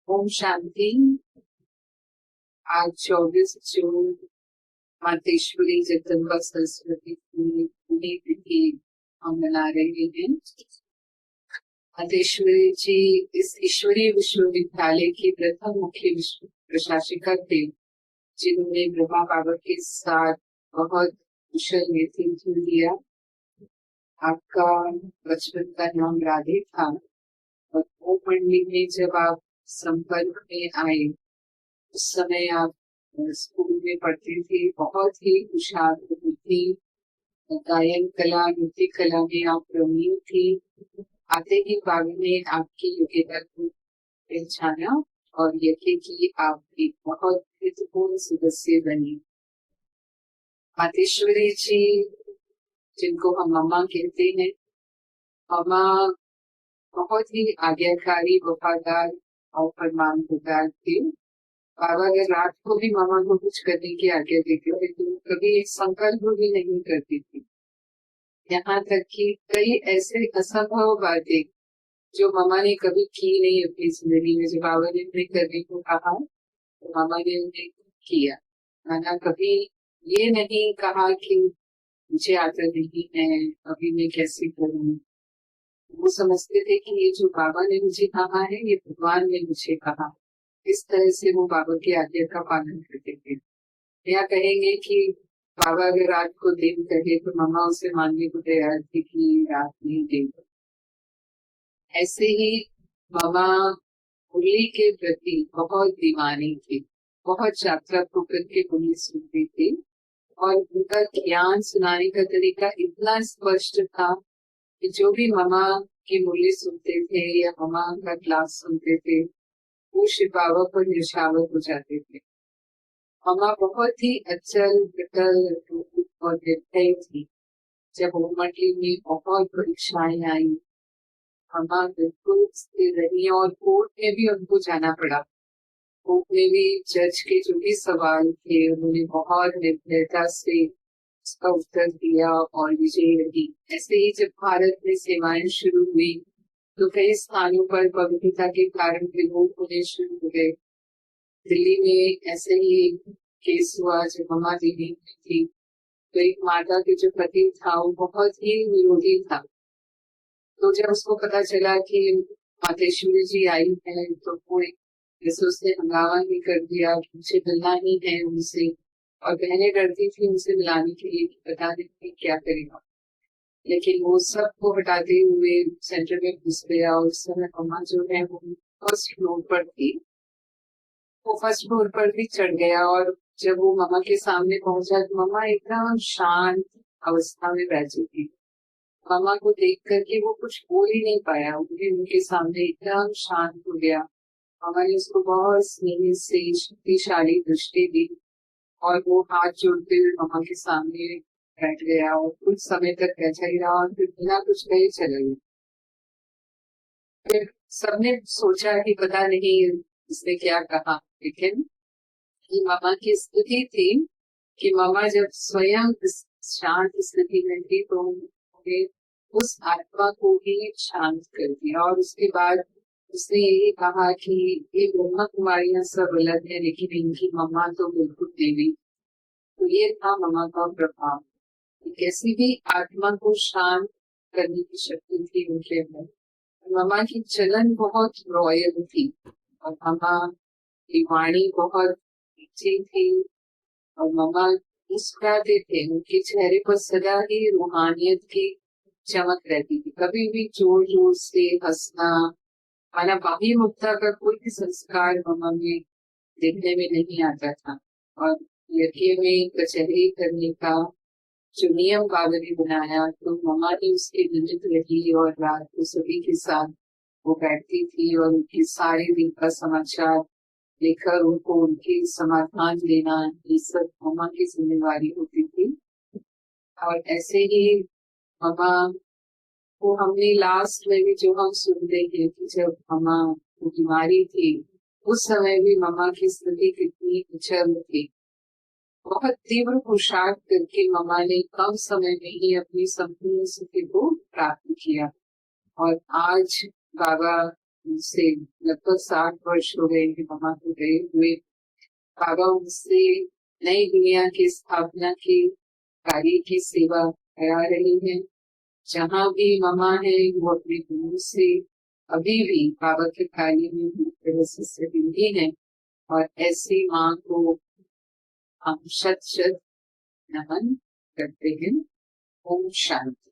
ओम शांति। आज 24 जून मातेश्वरी जगदम्बा सरस्वती की पुण्यतिथि हम मना रहे हैं। मातेश्वरी जी इस ईश्वरीय विश्वविद्यालय की प्रथम मुख्य प्रशासिका थे, जिन्होंने ब्रह्मा बाबा के साथ बहुत कुशल नेतृत्व दिया। आपका बचपन का नाम राधे था और वो मंडली में जब आप संपर्क में आए उस समय आप स्कूल में पढ़ते थे। बहुत ही हुशियार बुद्धि, गायन कला, नृत्य कला में आप प्रवीण थी। आते ही बाबा ने आपकी योग्यता को पहचाना और यकीन कि आप एक बहुत महत्वपूर्ण सदस्य बनी। मातेश्वरी जी, जिनको हम मम्मा कहते हैं, मम्मा बहुत ही आज्ञाकारी, वफादार और फरमानबरदार थे। बाबा अगर रात को भी मामा को कुछ करने की आज्ञा देते थे तो कभी एक संकल्प भी नहीं करती थी। यहाँ तक कि कई ऐसे असंभव बातें जो मामा ने कभी की नहीं अपनी जिंदगी में, जब बाबा ने उन्हें करने को कहा तो मामा ने उन्हें किया। माना कभी ये नहीं कहा कि मुझे आता नहीं है, अभी मैं कैसे करूँ। वो समझते थे कि ये जो बाबा ने मुझे कहा है ये भगवान ने मुझे कहा। इस तरह से वो बाबा की आज्ञा का पालन करते थे। या कहेंगे कि बाबा अगर रात को दिन कहे तो मामा उसे मानने को तैयार थे कि रात नहीं दिन। ऐसे ही मामा मुरली के प्रति बहुत दीवानी थी, बहुत यात्रा होकर के मुरली सुनते थे और उनका ज्ञान सुनाने का तरीका इतना स्पष्ट था कि जो भी मामा की मुरली सुनते थे या मामा का क्लास सुनते थे वो शिव बाबा पर निशावर हो जाते थे। मामा बहुत ही अचल विकल और निर्भय थी। जब मंडली में बहुत परीक्षाएं आई, मामा बिल्कुल स्थिर रही और कोर्ट में भी उनको जाना पड़ा। कोर्ट में भी जज के जो भी सवाल थे उन्होंने बहुत निर्भयता से उसका उत्तर दिया और विजयी रही। ऐसे ही जब भारत में सेवाएं शुरू हुई तो कई स्थानों पर पवित्रता के कारण विरोध होने शुरू हो गए। दिल्ली में ऐसे ही केस हुआ जब मम्मा दिल्ली में थी तो एक माता के जो पति था वो बहुत ही विरोधी था। तो जब उसको पता चला कि मातेश्वरी जी आई है तो वो जैसे उसने हंगामा भी कर दिया कि मुझे मिलना ही है उनसे, और बहनें डरती थी उनसे मिलाने के लिए कि पता नहीं क्या करेगा। लेकिन वो सबको हटाते हुए सेंटर में घुस गया और उस समय मम्मा जो है वो फर्स्ट फ्लोर पर थी। वो फर्स्ट फ्लोर पर भी चढ़ गया और जब वो मम्मा के सामने पहुंचा तो मम्मा एकदम शांत अवस्था में बैठी थी। मम्मा को देख करके वो कुछ बोल ही नहीं पाया, उनके सामने एकदम शांत हो गया। मम्मा ने उसको बहुत स्नेह से शक्तिशाली दृष्टि दी और वो हाथ जोड़ते हुए मम्मा के सामने बैठ गया और कुछ समय तक बैठा ही रहा और फिर बिना कुछ कहे चला गया। फिर सबने सोचा कि पता नहीं इसने क्या कहा, लेकिन ये मामा की स्थिति थी कि मामा जब स्वयं शांत स्थिति में थी तो उन्होंने उस आत्मा को ही शांत कर दिया और उसके बाद उसने यही कहा कि ये ब्रह्मा कुमारियां सब अलग है लेकिन इनकी मम्मा तो बिल्कुल देवी। तो ये था मामा का प्रभाव। कैसी भी आत्मा को शांत करने की शक्ति थी उनके अंदर। मामा की चलन बहुत रॉयल थी और मामा की वाणी बहुत अच्छी थी और मामा मुस्कुराते थे। उनके चेहरे पर सदा ही रूहानियत की चमक रहती थी। कभी भी जोर जोर से हंसना, माना बाह्य मुक्ता का कोई भी संस्कार मामा में देखने में नहीं आता था। और यज्ञ में कचहरी करने का जो नियम बाबा ने बनाया तो मामा ने उसके निमित्त रही और रात को सभी के साथ वो बैठती थी और उनके सारे दिन का समाचार लेकर उनको उनके समाधान देना, ये सब मामा की जिम्मेवारी होती थी। और ऐसे ही मामा को हमने लास्ट में भी जो हम सुनते हैं कि जब मामा को बीमारी थी उस समय भी मामा की स्थिति कितनी उछल थी। बहुत तीव्र पुरुषार्थ करके मामा ने कम समय में ही अपनी संपूर्ण स्थिति को प्राप्त किया और आज बाबा उनसे लगभग 60 वर्ष हो गए हैं वहां को गए हुए। बाबा उनसे नई दुनिया की स्थापना की कार्य की सेवा करा रहे हैं। जहाँ भी मामा है वो अपने गुरु से अभी भी बाबा के कार्य में पूरी तरह से सहयोगी है। और ऐसी माँ को हम शत शत नमन करते हैं। ओम शांति।